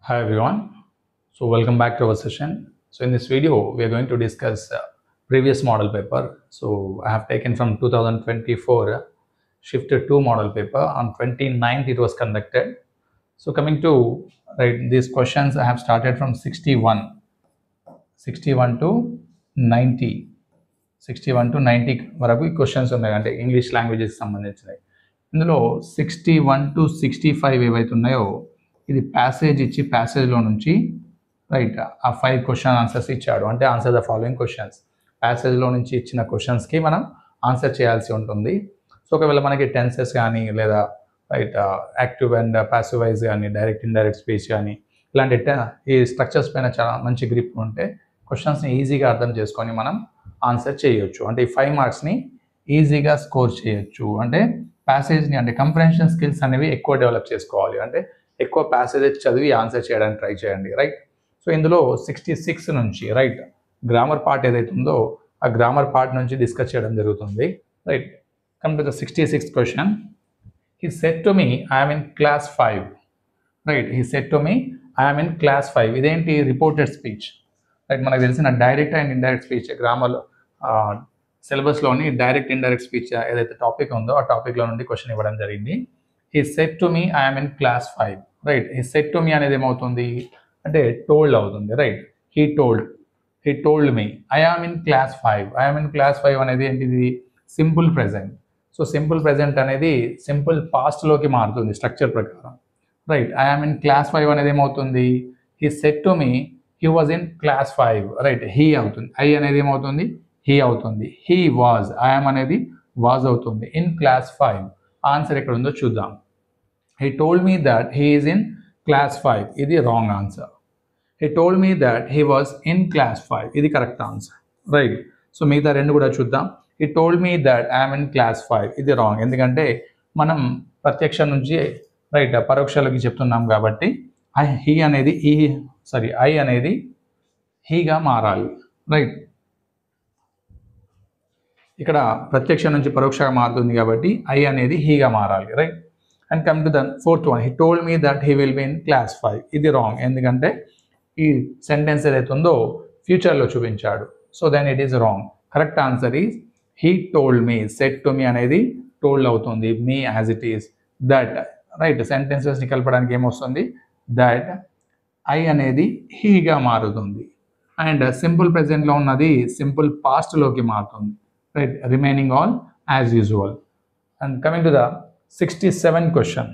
Hi everyone. So welcome back to our session. So in this video, we are going to discuss previous model paper. So I have taken from 2024 Shifted 2 model paper. On 29th it was conducted. So coming to these questions, I have started from 61 to 90. 61 to 90 వరకు ఈ questions ఉన్నాయి, అంటే English లాంగ్వేజెస్కి సంబంధించినవి. ఇందులో 61 to 65 ఏవైతే ఉన్నాయో ఇది passage ఇచ్చి ప్యాసేజ్లో నుంచి ఆ 5 క్వశ్చన్ ఆన్సర్స్ ఇచ్చాడు. అంటే ఆన్సర్ ద ఫాలోయింగ్ క్వశ్చన్స్, ప్యాసేజ్లో నుంచి ఇచ్చిన క్వశ్చన్స్కి మనం ఆన్సర్ చేయాల్సి ఉంటుంది. సో ఒకవేళ మనకి టెన్సెస్ కానీ లేదా యాక్టివ్ అండ్ ప్యాసివ్ వైజ్ కానీ డైరెక్ట్ ఇండైరెక్ట్ స్పీచ్ కానీ ఇలాంటి ఈ స్ట్రక్చర్స్ పైన చాలా మంచి గ్రిప్ ఉంటే క్వశ్చన్స్ని ఈజీగా అర్థం చేసుకొని మనం ఆన్సర్ చేయొచ్చు. అంటే ఈ 5 మార్క్స్ని ఈజీగా స్కోర్ చేయొచ్చు. అంటే ప్యాసేజ్ని అంటే కంప్రెన్షన్ స్కిల్స్ అనేవి ఎక్కువ డెవలప్ చేసుకోవాలి. అంటే ఎక్కువ ప్యాసేజెస్ చదివి ఆన్సర్ చేయడానికి ట్రై చేయండి. సో ఇందులో 66 నుంచి గ్రామర్ పార్ట్ ఏదైతే ఉందో ఆ గ్రామర్ పార్ట్ నుంచి డిస్కస్ చేయడం జరుగుతుంది. Come to the 66th question. He said to me, I am in class 5. He said to me, I am in class 5. ఇదేంటి? Reported speech. మనకు తెలిసిన direct and indirect speech grammar సిలబస్లోని direct indirect speech ఏదైతే topic ఉందో ఆ టాపిక్లో నుండి question ఇవ్వడం జరిగింది. He said to me, I am in class 5. He said to me అనేది ఏమవుతుంది అంటే టోల్డ్ అవుతుంది. He told me, I am in class 5. I am in class 5 అనేది ఏంటిది? Simple present. So simple present అనేది సింపుల్ పాస్ట్లోకి మారుతుంది స్ట్రక్చర్ ప్రకారం. I am in class 5 అనేది ఏమవుతుంది? He said to me, he was in class 5. He అవుతుంది. I అనేది ఏమవుతుంది? He అవుతుంది. He was, I am అనేది was అవుతుంది. In class 5. ఆన్సర్ ఎక్కడ ఉందో చూద్దాం. He told me that he is in class 5. ఇది wrong answer. He told me that he was in class 5. ఇది కరెక్ట్ ఆన్సర్. సో మిగతా రెండు కూడా చూద్దాం. He told me that I am in class 5. ఇది రాంగ్. ఎందుకంటే మనం ప్రత్యక్షం నుంచి పరోక్షాలకి చెప్తున్నాం కాబట్టి I అనేది హీగా మారాలి. ఇక్కడ ప్రత్యక్ష నుంచి పరోక్షంగా మారుతుంది కాబట్టి I అనేది హీగా మారాలి. And come to the 4th one. He told me that he will be in class 5. ఇది రాంగ్. ఎందుకంటే ఈ సెంటెన్స్ ఏదైతే ఉందో ఫ్యూచర్లో చూపించాడు. So then it is wrong. Correct answer is he told me. Said to me అనేది told అవుతుంది. me as it is, that. సెంటెన్సెస్ని కలపడానికి ఏమొస్తుంది? that. I అనేది హీగా మారుతుంది. అండ్ సింపుల్ ప్రెజెంట్లో ఉన్నది సింపుల్ పాస్ట్లోకి మారుతుంది. Remaining all as usual. And coming to the 67th question.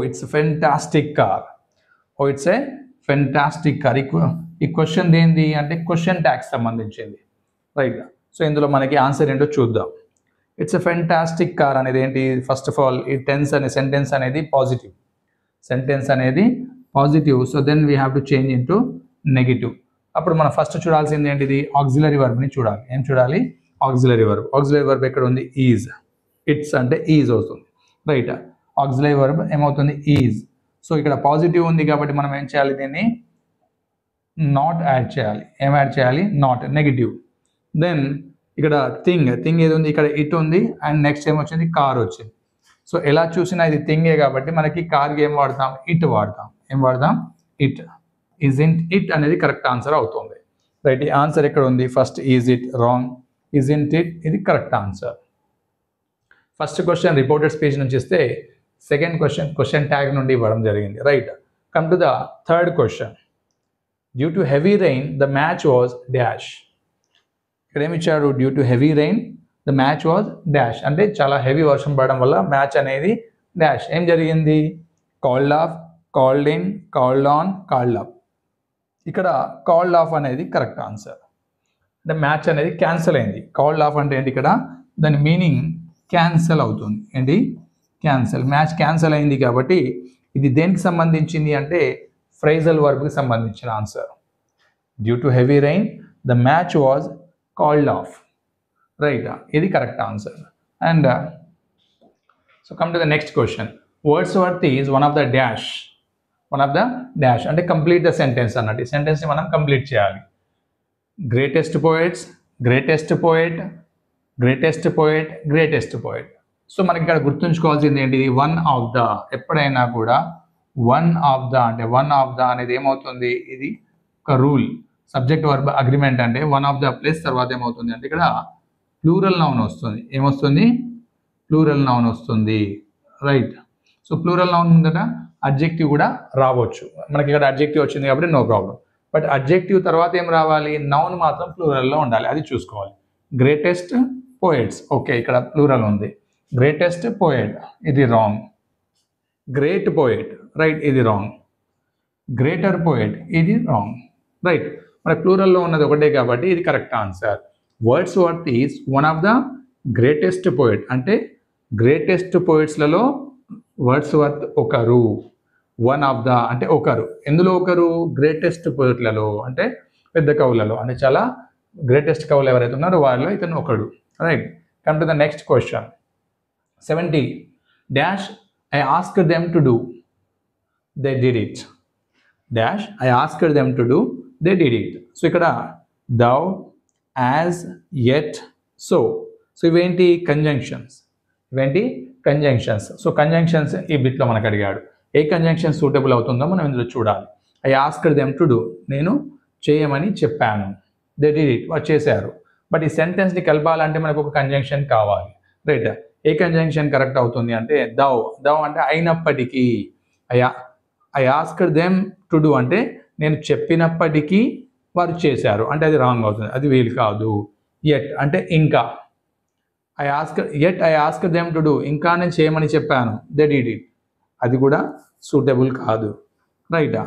It's fantastic car. It's a fantastic car. ఈ question దేంది అంటే క్వశ్చన్ ట్యాగ్స్ సంబంధించింది. సో ఇందులో మనకి ఆన్సర్ ఏంటో చూద్దాం. ఇట్స్ ఎ ఫెంటాస్టిక్ కార్ అనేది ఏంటి? ఫస్ట్ ఆఫ్ ఆల్ ఈ సెంటెన్స్ అనేది పాజిటివ్. సెంటెన్స్ అనేది positive. So then we have to change into negative. అప్పుడు మనం ఫస్ట్ చూడాల్సింది ఏంటిది? ఆక్సిలరీ వర్బ్ని చూడాలి. ఏం చూడాలి? Auxiliary verb. ఆక్సిలరీ వర్బ్ ఎక్కడ ఉంది? ఈజ్. ఇట్స్ అంటే ఈజ్ అవుతుంది. ఆక్సిలరీ వర్బ్ ఏమవుతుంది? ఈజ్. సో ఇక్కడ పాజిటివ్ ఉంది కాబట్టి మనం ఏం చేయాలి? దీన్ని నాట్ యాడ్ చేయాలి. ఏం యాడ్ చేయాలి? నాట్. నెగిటివ్. దెన్ ఇక్కడ థింగ్ ఏది ఉంది? ఇక్కడ ఇట్ ఉంది. అండ్ నెక్స్ట్ ఏమొచ్చింది? కార్ వచ్చింది. సో ఎలా చూసినా ఇది థింగే కాబట్టి మనకి కార్కి ఏం వాడతాం? ఇట్ వాడతాం. ఏం వాడతాం? ఇట్. ఇజంట్ ఇట్ అనేది కరెక్ట్ ఆన్సర్ అవుతుంది. ఈ ఆన్సర్ ఎక్కడ ఉంది? First is it wrong. Isn't it ఇది correct answer. First question reported speech నుంచి ఇస్తే సెకండ్ క్వశ్చన్ ట్యాగ్ నుండి ఇవ్వడం జరిగింది. Come to the third question. Due to heavy rain the match was dash. ఇక్కడ ఏమి ఇచ్చాడు? Due to heavy rain the match was dash. అంటే చాలా హెవీ వర్షం పడడం వల్ల మ్యాచ్ అనేది డాష్. ఏం జరిగింది? Called of, called in, called on, called up. ఇక్కడ కాల్డ్ ఆఫ్ అనేది కరెక్ట్ ఆన్సర్. అంటే మ్యాచ్ అనేది క్యాన్సిల్ అయింది. కాల్డ్ ఆఫ్ అంటే ఏంటి? ఇక్కడ దాని మీనింగ్ క్యాన్సిల్ అవుతుంది. ఏంటి? క్యాన్సిల్. మ్యాచ్ క్యాన్సిల్ అయింది కాబట్టి ఇది దేనికి సంబంధించింది అంటే ఫ్రేజల్ వర్బ్కి సంబంధించిన answer. Due to heavy rain the match was called off. ఇది correct answer. And so come to the next question. Wordsworth is one of the dash. అంటే కంప్లీట్ ద సెంటెన్స్ అన్నట్టు. ఈ సెంటెన్స్ని మనం కంప్లీట్ చేయాలి. Greatest poets, greatest poet, greatest poet, greatest poet. So మనకి ఇక్కడ గుర్తుంచుకోవాల్సింది ఏంటిది? One of the. ఎప్పుడైనా కూడా వన్ ఆఫ్ ద అంటే వన్ ఆఫ్ ద అనేది ఏమవుతుంది, ఇది ఒక రూల్. సబ్జెక్ట్ వర్బ్ అగ్రిమెంట్ అంటే వన్ ఆఫ్ ద ప్లస్ తర్వాత ఏమవుతుంది అంటే ఇక్కడ ప్లూరల్ నౌన్ వస్తుంది. ఏమొస్తుంది, ప్లూరల్ నౌన్ వస్తుంది, రైట్. సో ప్లూరల్ నౌన్ ముందట అడ్జెక్టివ్ కూడా రావచ్చు. మనకి ఇక్కడ అడ్జెక్టివ్ వచ్చింది కాబట్టి నో ప్రాబ్లం. బట్ అడ్జెక్టివ్ తర్వాత ఏం రావాలి, నౌన్ మాత్రం ప్లూరల్లో ఉండాలి, అది చూసుకోవాలి. గ్రేటెస్ట్ పోయెట్స్, ఓకే ఇక్కడ ప్లూరల్ ఉంది. గ్రేటెస్ట్ పోయెట్, ఇది రాంగ్. గ్రేట్ పోయెట్, రైట్, ఇది రాంగ్. గ్రేటర్ పోయెట్, ఇది రాంగ్, రైట్. మన ప్లూరల్లో ఉన్నది ఒకటే కాబట్టి ఇది correct answer. Wordsworth is one of the greatest poet అంటే గ్రేటెస్ట్ పోయెట్స్లలో వర్డ్స్వర్త్ ఒకరు. వన్ ఆఫ్ ద అంటే ఒకరు, ఎందులో ఒకరు, గ్రేటెస్ట్ పోయెట్లలో అంటే పెద్ద కవులలో, అంటే చాలా గ్రేటెస్ట్ కవులు ఎవరైతే ఉన్నారో వారిలో ఇతను ఒకడు, right. Come to the next question. 70 dash I asked them to do, they did it. Dash I asked them to do, they did it. So ఇక్కడ thou, as, yet, so. So ఇవేంటి, conjunctions. ఇవేంటి, conjunctions. So conjunctions ఈ బిట్లో మనకు అడిగాడు. ఏ conjunction suitable అవుతుందో మనం ఇందులో చూడాలి. I asked them to do, నేను చేయమని చెప్పాను. they did it, వారు చేశారు. బట్ ఈ సెంటెన్స్ని కలపాలంటే మనకు ఒక కంజంక్షన్ కావాలి, రైట్. ఏ కంజంక్షన్ కరెక్ట్ అవుతుంది అంటే దౌ. దౌ అంటే అయినప్పటికీ. I asked them to do అంటే నేను చెప్పినప్పటికీ వారు చేశారు అంటే అది రాంగ్ అవుతుంది, అది వీలు కాదు. యట్ అంటే ఇంకా. I asked them to do, ఇంకా నేను చేయమని చెప్పాను. దే డిడ్ ఇట్, అది కూడా సూటబుల్ కాదు, రైటా.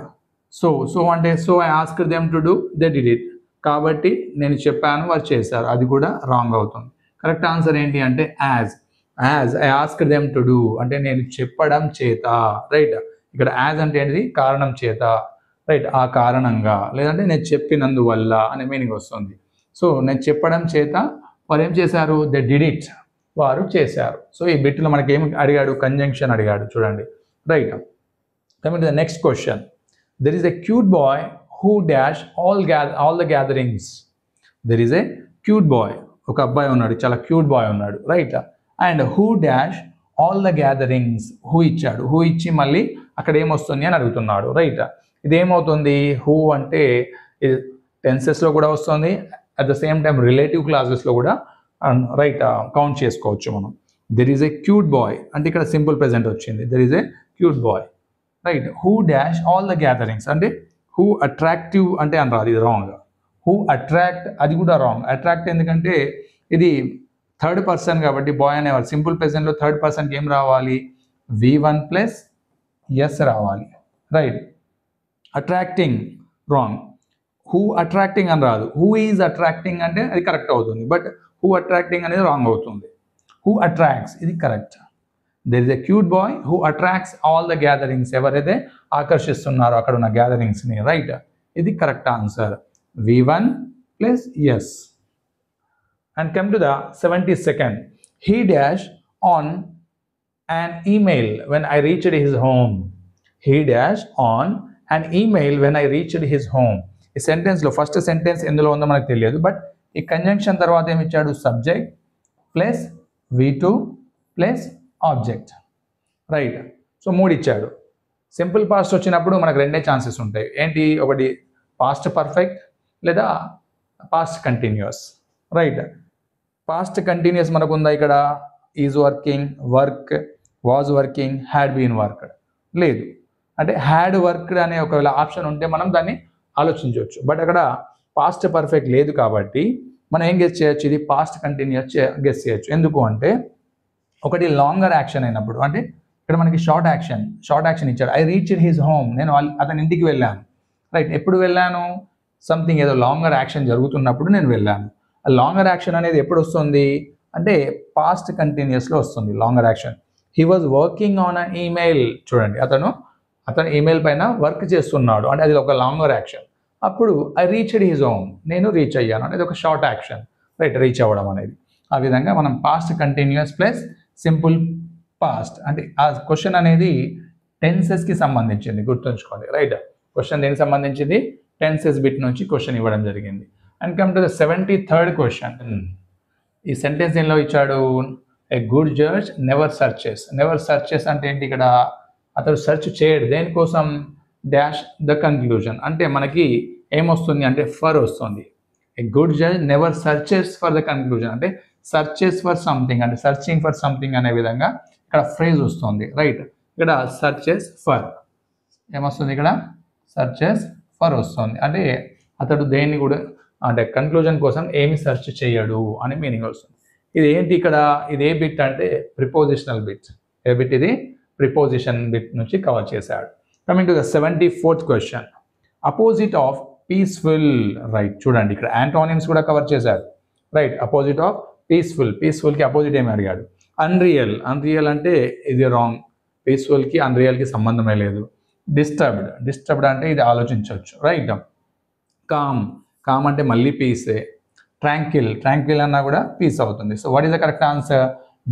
సో అంటే so I asked them to do, they did it, కాబట్టి నేను చెప్పాను వారు చేశారు, అది కూడా రాంగ్ అవుతుంది. కరెక్ట్ ఆన్సర్ ఏంటి అంటే as. As I asked them to do అంటే నేను చెప్పడం చేత, రైట్. ఇక్కడ యాజ్ అంటే ఏంటిది, కారణం చేత, రైట్, ఆ కారణంగా, లేదంటే నేను చెప్పినందువల్ల అనే మీనింగ్ వస్తుంది. సో నేను చెప్పడం చేత వారు ఏం చేశారు, దే డిడ్ ఇట్, వారు చేశారు. సో ఈ బిట్లో మనకి ఏం అడిగాడు, కంజంక్షన్ అడిగాడు, చూడండి, right. Coming to the next question. There is a cute bye who dash all the gatherings. There is a cute bye, ఒక అబ్బాయి ఉన్నాడు, చాలా క్యూట్ బాయ్ ఉన్నాడు, right. And who dash all the gatherings, who ఇచ్చాడు, who ఇచ్చి మళ్ళీ అక్కడ ఏమొస్తుంది అని అడుగుతున్నాడు, రైట్. ఇదేమవుతుంది, హూ అంటే టెన్సెస్లో కూడా వస్తుంది, at the same time relative క్లాసెస్లో కూడా, రైట్, కౌంట్ చేసుకోవచ్చు మనం. There is a cute boy అంటే ఇక్కడ సింపుల్ ప్రెజెంట్ వచ్చింది, there is a cute boy, right. Who dash all the gatherings అంటే హూ అట్రాక్టివ్ అంటే అని రాదు, ఇది రాంగ్. హూ అట్రాక్ట్, అది కూడా రాంగ్. అట్రాక్ట్ ఎందుకంటే ఇది థర్డ్ పర్సన్ కాబట్టి బాయ్ అనేవారు. సింపుల్ ప్రెజెంట్లో థర్డ్ పర్సన్కి ఏం రావాలి, V1 ప్లస్ ఎస్ రావాలి, right. Attracting wrong. Who attracting అని రాదు, హూ ఈజ్ అట్రాక్టింగ్ అంటే అది కరెక్ట్ అవుతుంది, బట్ హూ అట్రాక్టింగ్ అనేది రాంగ్ అవుతుంది. హూ అట్రాక్ట్స్, ఇది correct. There is a cute bye who attracts all the gatherings, ఎవరైతే ఆకర్షిస్తున్నారో అక్కడ ఉన్న గ్యాదరింగ్స్ని, రైట్, ఇది correct answer. V1 plus S. And come to the 72nd. He dashed on an email when I reached his home. He dashed on an email when I reached his home. ఈ సెంటెన్స్లో first sentence ఎందులో ఉందో మనకు తెలియదు, but ఈ conjunction తర్వాత ఏమి ఇచ్చాడు, subject plus V2 plus object, right. So 3 ఇచ్చాడు. సింపుల్ పాస్ట్ వచ్చినప్పుడు మనకు రెండే ఛాన్సెస్ ఉంటాయి, ఏంటి, ఒకటి పాస్ట్ పర్ఫెక్ట్ లేదా past continuous, right. Past continuous మనకు ఉందా ఇక్కడ, is working, work, was working, had been worked, లేదు. అంటే హ్యాడ్ వర్క్డ్ అనే ఒకవేళ ఆప్షన్ ఉంటే మనం దాన్ని ఆలోచించవచ్చు, బట్ అక్కడ పాస్ట్ పర్ఫెక్ట్ లేదు కాబట్టి మనం ఏం గెస్ చేయొచ్చు, ఇది పాస్ట్ కంటిన్యూస్ గెస్ చేయొచ్చు. ఎందుకు అంటే ఒకటి లాంగర్ యాక్షన్ అయినప్పుడు, అంటే ఇక్కడ మనకి షార్ట్ యాక్షన్ ఇచ్చాడు. ఐ రీచ్డ్ హిజ్ హోమ్, నేను అతని ఇంటికి వెళ్ళాను, రైట్. ఎప్పుడు వెళ్ళాను, సంథింగ్ ఏదో లాంగర్ యాక్షన్ జరుగుతున్నప్పుడు నేను వెళ్ళాను. లాంగర్ యాక్షన్ అనేది ఎప్పుడు వస్తుంది అంటే పాస్ట్ కంటిన్యూస్లో వస్తుంది longer action. He was working on an email, చూడండి, అతను ఈమెయిల్ పైన వర్క్ చేస్తున్నాడు అంటే అది ఒక లాంగర్ యాక్షన్. అప్పుడు ఐ రీచ్డ్ హిజ్ హోమ్, నేను రీచ్ అయ్యాను అనేది ఒక షార్ట్ యాక్షన్, రైట్, రీచ్ అవ్వడం అనేది. ఆ విధంగా మనం past continuous plus simple past అంటే ఆ క్వశ్చన్ అనేది టెన్సెస్కి సంబంధించింది, గుర్తుంచుకోండి, రైట్. క్వశ్చన్ దేనికి సంబంధించింది, టెన్సెస్ బిట్ నుంచి క్వశ్చన్ ఇవ్వడం జరిగింది. And come to the 73rd question. ఈ సెంటెన్స్ ఏంలో ఇచ్చాడు, a good judge never searches. Never searches అంటే ఏంటి, ఇక్కడ అతడు సెర్చ్ చేయడు దేనికోసం, డాష్ ద కన్క్లూజన్, అంటే మనకి ఏమొస్తుంది అంటే ఫర్ వస్తుంది. A good judge never searches for the conclusion, అంటే సర్చెస్ ఫర్ సంథింగ్, అంటే సర్చింగ్ ఫర్ సంథింగ్ అనే విధంగా ఇక్కడ ఫ్రేజ్ వస్తుంది. రైట్, ఇక్కడ సర్చెస్ ఫర్ ఏమొస్తుంది, ఇక్కడ సర్చెస్ ఫర్ వస్తుంది, అంటే అతడు దేన్ని కూడా అంటే కన్క్లూజన్ కోసం ఏమి సెర్చ్ చేయడు అని మీనింగ్ వస్తుంది. ఇది ఏంటి ఇక్కడ, ఇది ఏ బిట్ అంటే ప్రిపోజిషనల్ బిట్. ఏ బిట్ ఇది, ప్రిపోజిషన్ బిట్ నుంచి కవర్ చేశాడు. Coming to the 74th question, opposite of peaceful. Right, చూడండి ఇక్కడ యాంటోనిమ్స్ కూడా కవర్ చేశారు. రైట్, అపోజిట్ ఆఫ్ పీస్ఫుల్, పీస్ఫుల్కి అపోజిట్ ఏమి అడిగాడు, అన్రియల్. అన్రియల్ అంటే ఇది రాంగ్, పీస్ఫుల్కి అన్రియల్కి సంబంధమే లేదు. డిస్టర్బ్డ్, డిస్టర్బ్డ్ అంటే ఇది ఆలోచించవచ్చు. రైట్, కామ్, కామ్ అంటే మళ్ళీ పీసే. ట్రాంక్విల్, ట్రాంక్విల్ అన్నా కూడా పీస్ అవుతుంది. So what is the correct answer,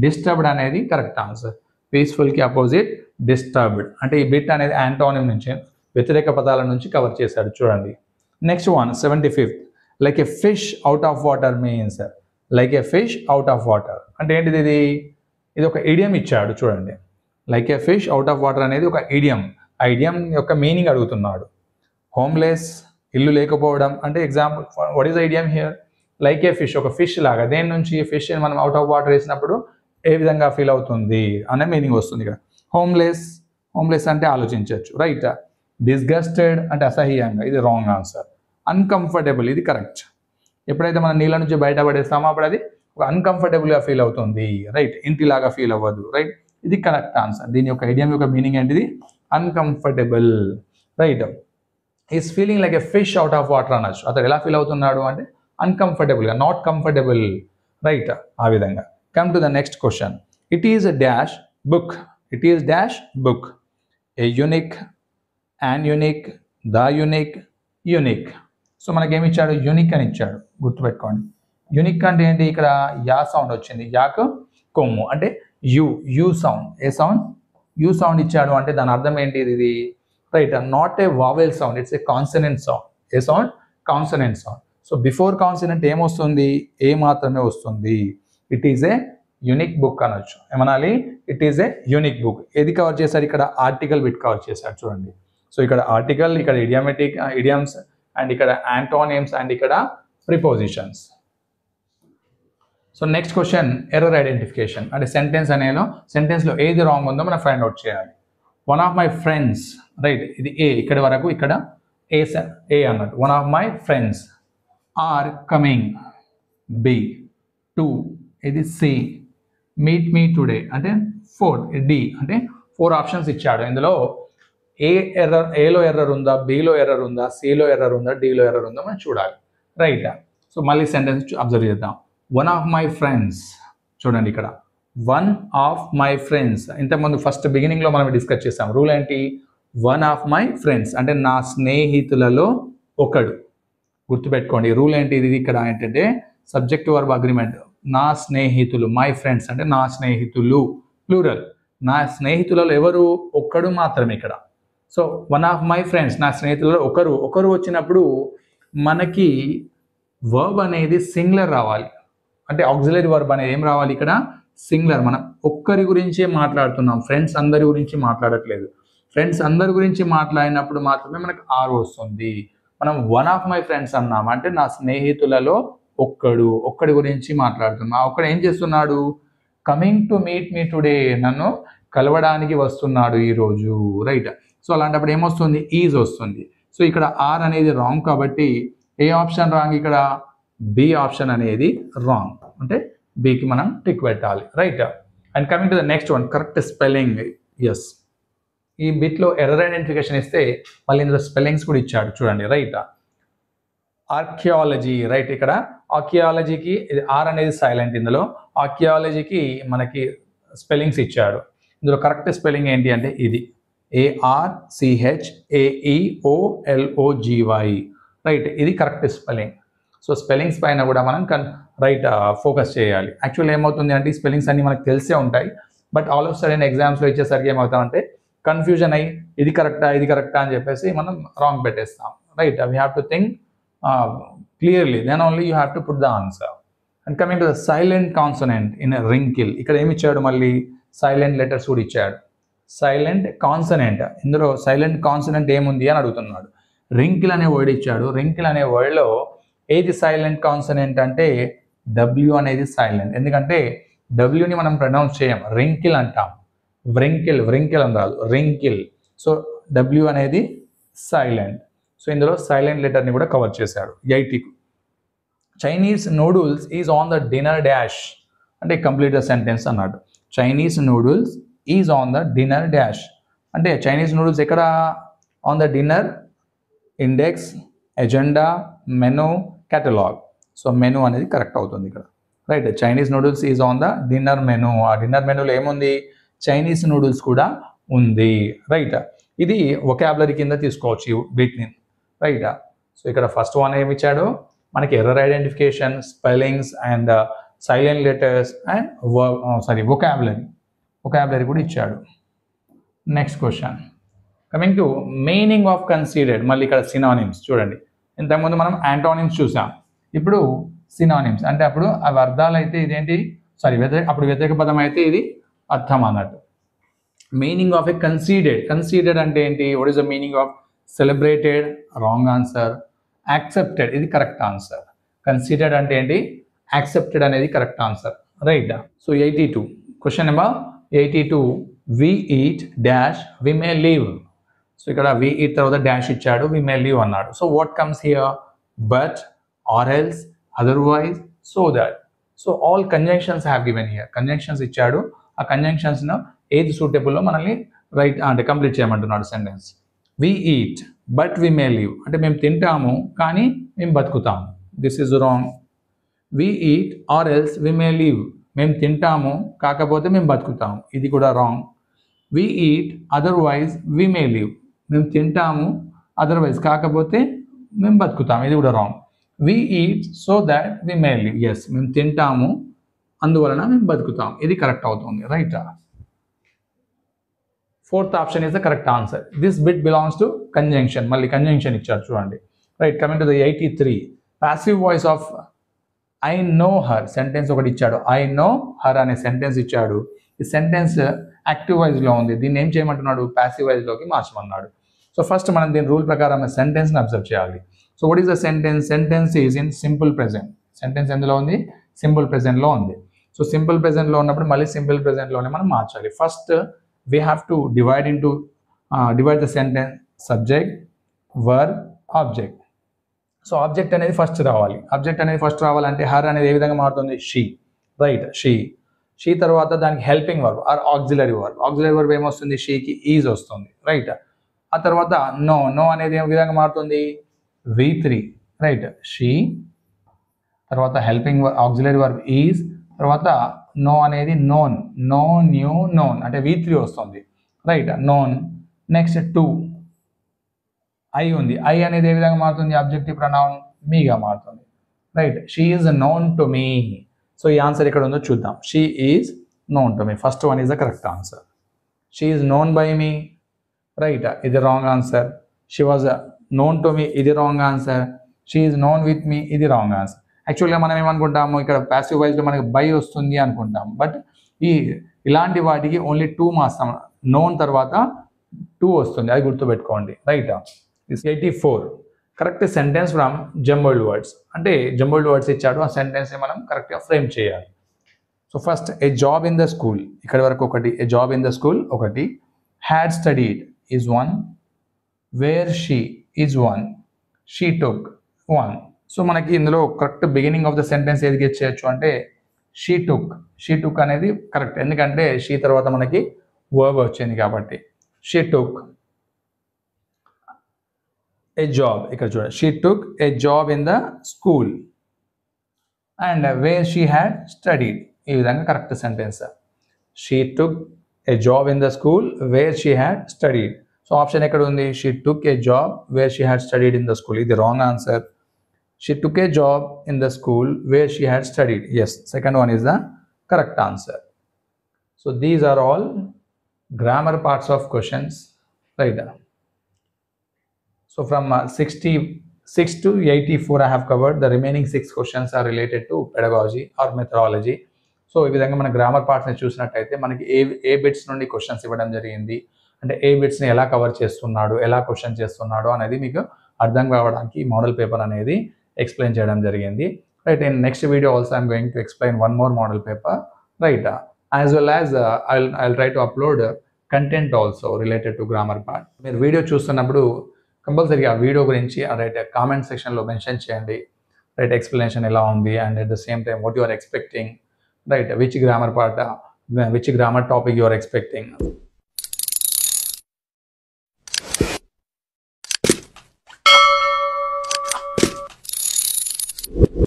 disturbed అనేది కరెక్ట్ ఆన్సర్. పీస్ఫుల్కి అపోజిట్ డిస్టర్బ్డ్, అంటే ఈ బిట్ అనేది యాంటోనిమ్ నుంచి, వ్యతిరేక పదాల నుంచి కవర్ చేశాడు. చూడండి next one, 75th, like a fish out of water means, like a fish out of water అంటే ఏంటిది, ఇది ఒక ఇడియం ఇచ్చాడు. చూడండి, like a fish out of water అనేది ఒక ఇడియం. ఆ ఇడియం యొక్క మీనింగ్ అడుగుతున్నాడు. హోమ్లెస్, ఇల్లు లేకపోవడం, అంటే example what is the idiom here, like A fish, ఒక ఫిష్ లాగా. దేని నుంచి, ఫిష్ మనం అవుట్ ఆఫ్ వాటర్ వేసినప్పుడు ఏ విధంగా ఫీల్ అవుతుంది అనే మీనింగ్ వస్తుంది ఇక్కడ. హోమ్లెస్, హోమ్లెస్ అంటే ఆలోచించవచ్చు. రైట్, డిస్గస్టెడ్ అంటే అసహ్యంగా, ఇది రాంగ్ ఆన్సర్. అన్కంఫర్టబుల్, ఇది కరెక్ట్. ఎప్పుడైతే మనం నీళ్ళ నుంచి బయటపడేస్తామో అప్పుడు అది ఒక అన్కంఫర్టబుల్గా ఫీల్ అవుతుంది. రైట్, ఇంటిలాగా ఫీల్ అవ్వదు. రైట్, ఇది కరెక్ట్ ఆన్సర్. దీని యొక్క ఇడియం యొక్క మీనింగ్ ఏంటిది, uncomfortable. Right, is feeling like a fish out of water అనొచ్చు. అతడు ఎలా ఫీల్ అవుతున్నాడు అంటే అన్కంఫర్టబుల్గా, నాట్ కంఫర్టబుల్. రైట్, ఆ విధంగా. Come to the next question, it is a dash book. It is dash book, a unique, an unique, the unique, unique. So మనకేమి ఇచ్చాడు, unique అని ఇచ్చాడు, గుర్తుపెట్టుకోండి. యునిక్ అంటే ఏంటి, ఇక్కడ యా సౌండ్ వచ్చింది, యాకు కొమ్ము, అంటే you sound. A sound, you sound ఇచ్చాడు అంటే దాని అర్థం ఏంటి, ఇది right, not a vowel sound, it's a consonant sound. A sound, consonant sound. So before consonant ఏమొస్తుంది, ఏ మాత్రమే వస్తుంది. It is a unique book అనొచ్చు. ఏమనాలి, it is a unique book. ఏది కవర్ చేశారు ఇక్కడ, ఆర్టికల్ బిట్ కవర్ చేశారు. చూడండి, సో ఇక్కడ ఆర్టికల్, ఇక్కడ ఇడియమ్స్, అండ్ ఇక్కడ యాంటోనిమ్స్, అండ్ ఇక్కడ prepositions. So next question, error identification, అంటే సెంటెన్స్లో ఏది రాంగ్ ఉందో మనం ఫైండ్ అవుట్ చేయాలి. One of my friends, right, ఇది ఏ, ఇక్కడ వరకు ఇక్కడ ఏ అన్నట్టు. One of my friends are coming, B. 2, ఇది సి. మీట్ మీ టుడే అంటే 4, డి. అంటే 4 ఆప్షన్స్ ఇచ్చాడు. ఇందులో ఏలో ఎర్రర్ ఉందా, బిలో ఎర్రర్ ఉందా, సిలో ఎర్రర్ ఉందా, డిలో ఎర్రర్ ఉందా మనం చూడాలి. రైట్, సో మళ్ళీ సెంటెన్స్ అబ్జర్వ్ చేద్దాం. వన్ ఆఫ్ మై ఫ్రెండ్స్, చూడండి ఇక్కడ వన్ ఆఫ్ మై ఫ్రెండ్స్. ఇంతకుముందు ఫస్ట్ బిగినింగ్లో మనం డిస్కస్ చేసాం. రూల్ ఏంటి, వన్ ఆఫ్ మై ఫ్రెండ్స్ అంటే నా స్నేహితులలో ఒకడు. గుర్తుపెట్టుకోండి, రూల్ ఏంటి, ఇది ఇక్కడ ఏంటంటే సబ్జెక్ట్ వర్బ్ అగ్రిమెంట్. నా స్నేహితులు, మై ఫ్రెండ్స్ అంటే నా స్నేహితులు, ప్లూరల్. నా స్నేహితులలో ఎవరు, ఒక్కడు మాత్రమే ఇక్కడ. So one of my friends, నా స్నేహితులలో ఒకరు వచ్చినప్పుడు మనకి వర్బ్ అనేది సింగులర్ రావాలి. అంటే ఆక్సిలరీ వర్బ్ అనేది ఏం రావాలి ఇక్కడ, సింగులర్. మనం ఒక్కరి గురించే మాట్లాడుతున్నాం, ఫ్రెండ్స్ అందరి గురించి మాట్లాడట్లేదు. ఫ్రెండ్స్ అందరి గురించి మాట్లాడినప్పుడు మాత్రమే మనకు ఆర్ వస్తుంది. మనం వన్ ఆఫ్ మై ఫ్రెండ్స్ అన్నాం అంటే నా స్నేహితులలో ఒక్కడి గురించి మాట్లాడుతున్నాం. ఒక్కడు ఏం చేస్తున్నాడు, coming to meet me today, నన్ను కలవడానికి వస్తున్నాడు ఈరోజు. రైట్, సో అలాంటప్పుడు ఏమొస్తుంది, ఈజ్ వస్తుంది. సో ఇక్కడ ఆర్ అనేది రాంగ్ కాబట్టి ఏ ఆప్షన్ రాంగ్, ఇక్కడ బి ఆప్షన్ అనేది రాంగ్. అంటే బికి మనం టిక్ పెట్టాలి. Right, and coming to the next one, correct spelling. Yes, ఈ బిట్లో ఎర్రర్ ఐడెంటిఫికేషన్ ఇస్తే మళ్ళీ ఇందులో స్పెల్లింగ్స్ కూడా ఇచ్చాడు. చూడండి, రైట్, ఆర్కియాలజీ. రైట్, ఇక్కడ ఆర్కియాలజీకి ఇది ఆర్ అనేది సైలెంట్. ఇందులో ఆర్కియాలజీకి మనకి స్పెల్లింగ్స్ ఇచ్చాడు. ఇందులో కరెక్ట్ స్పెల్లింగ్ ఏంటి అంటే ఇది ARCHAEOLOGY. రైట్, ఇది కరెక్ట్ స్పెల్లింగ్. సో స్పెల్లింగ్స్ పైన కూడా మనం ఫోకస్ చేయాలి. యాక్చువల్లీ ఏమవుతుంది అంటే ఈ స్పెల్లింగ్స్ అన్ని మనకు తెలిసే ఉంటాయి, బట్ ఆల్ ఆఫ్ సడన్ ఎగ్జామ్స్లో ఇచ్చేసరికి ఏమవుతామంటే కన్ఫ్యూజన్ అయ్యి ఇది కరెక్టా అని చెప్పేసి మనం రాంగ్ పెట్టేస్తాం. Right, we have to think clearly, then only you have to put the answer. And coming to the silent consonant in a wrinkle, ఇక్కడ ఏమి ఇచ్చాడు, మళ్ళీ సైలెంట్ లెటర్స్ కూడా ఇచ్చాడు. Silent consonant. ఇందులో సైలెంట్ కాన్సనెంట్ ఏముంది అని అడుగుతున్నాడు. రింకిల్ అనే వర్డ్ ఇచ్చాడు. రింకిల్ అనే వర్డ్లో ఏది సైలెంట్ కాన్సనెంట్ అంటే డబ్ల్యూ అనేది సైలెంట్. ఎందుకంటే డబ్ల్యూని మనం ప్రొనౌన్స్ చేయం, రింకిల్ అంటాం. వ్రింకిల్ అని రాదు, రింకిల్. సో డబ్ల్యూ అనేది సైలెంట్. సో ఇందులో సైలెంట్ లెటర్ని కూడా కవర్ చేశాడు. 80. Chinese noodles is on the dinner dash అంటే కంప్లీట్ ద సెంటెన్స్ అన్నాడు. Chinese noodles is on the dinner dash అంటే చైనీస్ నూడిల్స్ ఎక్కడ on the dinner, index, agenda, menu, catalogue. So menu అనేది correct అవుతుంది ఇక్కడ. Right, Chinese noodles is on the dinner menu. ఆ dinner మెనూలో ఏముంది? Chinese noodles కూడా ఉంది. రైట్, ఇది వొకాబులరీ కింద తీసుకోవచ్చు వీటిని. రైట్, సో ఇక్కడ ఫస్ట్ వన్ ఏమి ఇచ్చాడు మనకి? Error identification, spellings and silent letters and vocabulary కూడా ఇచ్చాడు. Next question coming to meaning of considered. మళ్ళీ ఇక్కడ సినానిమ్స్ చూడండి. ఇంతకుముందు మనం యాంటోనిమ్స్ చూసాం, ఇప్పుడు సినానిమ్స్ అంటే అప్పుడు అవి అర్థాలు అయితే ఇదేంటి, అప్పుడు వ్యతిరేక పదం అయితే ఇది అర్థం అన్నట్టు. మీనింగ్ ఆఫ్ ఎ కన్సిడర్డ్ అంటే ఏంటి? What is the meaning of celebrated? Wrong answer. Accepted, ఇది కరెక్ట్ ఆన్సర్. కన్సిడర్డ్ అంటే ఏంటి? యాక్సెప్టెడ్ అనేది correct answer. Right, so 82 question number 82. We eat dash we may leave. So ఇక్కడ వి ఈట్ తర్వాత dash ఇచ్చాడు, we may leave అన్నాడు. So what comes here? But, or else, otherwise, so that. So all conjunctions have given here. Conjunctions ఇచ్చాడు, ఆ కంజంక్షన్స్ను ఏది సూటబుల్లో మనల్ని right అంటే complete చేయమంటున్నాడు sentence. We eat but we may live అంటే మేము తింటాము కానీ మేము బతుకుతాము. This is wrong. We eat or else we may live, మేము తింటాము కాకపోతే మేము బతుకుతాము, ఇది కూడా wrong. We eat otherwise we may live, మేము తింటాము అదర్వైజ్ కాకపోతే మేము బతుకుతాము, ఇది కూడా wrong. We eat so that we may live, ఎస్ మేము తింటాము అందువలన మేము బతుకుతాం, ఇది కరెక్ట్ అవుతుంది. Right, fourth option is the correct answer. This bit belongs to conjunction. మళ్ళీ కంజంక్షన్ ఇచ్చారు చూడండి. Right, coming to the 83. Passive voice of I know her sentence ఒకటి ఇచ్చాడు. ఐ నో హర్ అనే సెంటెన్స్ ఇచ్చాడు. ఈ సెంటెన్స్ యాక్టివ్ వాయిస్లో ఉంది, దీన్ని ఏం చేయమంటున్నాడు? ప్యాసివ్ వాయిస్లోకి మార్చమన్నాడు. సో ఫస్ట్ మనం దీని రూల్ ప్రకారం సెంటెన్స్ని అబ్జర్వ్ చేయాలి. So what is the sentence? Sentence is in simple present. Sentence ఎందులో ఉంది? సింపుల్ ప్రెజెంట్లో ఉంది. సో సింపుల్ ప్రెజెంట్లో ఉన్నప్పుడు మళ్ళీ సింపుల్ ప్రెజెంట్లోనే మనం మార్చాలి. First we have to divide the sentence subject, verb, object. So object అనేది ఫస్ట్ రావాలి. ఆబ్జెక్ట్ అనేది ఫస్ట్ రావాలంటే హర్ అనేది ఏ విధంగా మారుతుంది? షీ. రైట్, షీ తర్వాత దానికి helping verb or auxiliary verb. Auxiliary verb ఏమొస్తుంది? షీకి ఈజ్ వస్తుంది. రైట్, ఆ తర్వాత నో అనేది ఏ విధంగా మారుతుంది? V3. రైట్, షీ తర్వాత హెల్పింగ్ ఆక్సిలరీ వర్బ్ ఈజ్, తర్వాత నో అనేది నోన్, నో న్యూ నోన్ అంటే V3 వస్తుంది. Right, known. నెక్స్ట్ 2 ఐ ఉంది. ఐ అనేది ఏ విధంగా మారుతుంది? ఆబ్జెక్టివ్ ప్రొనౌన్ మీగా మారుతుంది. Right, she is known to me. So ఈ ఆన్సర్ ఇక్కడ ఉందో చూద్దాం. She is known to me. First one is the correct answer. She is known by me. Right, ఇది wrong answer. She was known to me, ఇది wrong answer. She is known with me, ఇది wrong answer. యాక్చువల్గా మనం ఏమనుకుంటాము? ఇక్కడ passive వాయిస్లో మనకి by వస్తుంది అనుకుంటాం, బట్ ఇలాంటి వాటికి ఓన్లీ 2 మార్క్స్. నోన్ తర్వాత 2 వస్తుంది, అది గుర్తుపెట్టుకోండి. Right, 84 correct sentence from jumbled words. అంటే జంబుల్డ్ వర్డ్స్ ఇచ్చాడు, ఆ సెంటెన్స్ని మనం కరెక్ట్గా ఫ్రేమ్ చేయాలి. So first A job in the school, ఇక్కడ వరకు ఒకటి. ఏ జాబ్ ఇన్ ద స్కూల్ ఒకటి. Had studied is 1. Where she is 1. She took 1. So మనకి ఇందులో correct beginning of the sentence ఏది గెట్ చేయొచ్చు అంటే షీ టుక్ అనేది కరెక్ట్, ఎందుకంటే షీ తర్వాత మనకి వర్బ్ వచ్చింది కాబట్టి. షీ టుక్ ఏ జాబ్, ఇక్కడ చూడండి, she took a job in the school and where she had studied, ఈ విధంగా correct sentence. She took a job in the school where she had studied. So option ఎక్కడ ఉంది? She took a job where she had studied in the school, ఇది wrong answer. She took a job in the school where she had studied. Yes, second one is the correct answer. So these are all grammar parts of questions. Right. So from 66 to 84 I have covered. The remaining 6 questions are related to pedagogy or methodology. So ఈ విధంగా మన grammar పార్ట్స్ని చూసినట్టయితే మనకి ఏ bits నుండి questions ఇవ్వడం జరిగింది, అంటే ఏ బిట్స్ని ఎలా కవర్ చేస్తున్నాడు, ఎలా క్వశ్చన్ చేస్తున్నాడు అనేది మీకు అర్థం కావడానికి మోడల్ పేపర్ అనేది ఎక్స్ప్లెయిన్ చేయడం జరిగింది. Right, in next video also I'm going to explain one more model paper, right, as well as I'll try to upload content also related to grammar part. మీరు video చూస్తున్నప్పుడు కంపల్సరీగా ఆ video గురించి write comment సెక్షన్లో mention చేయండి, right, explanation ఎలా ఉంది and at the same time what you are expecting, right, which grammar part, which grammar topic you are expecting.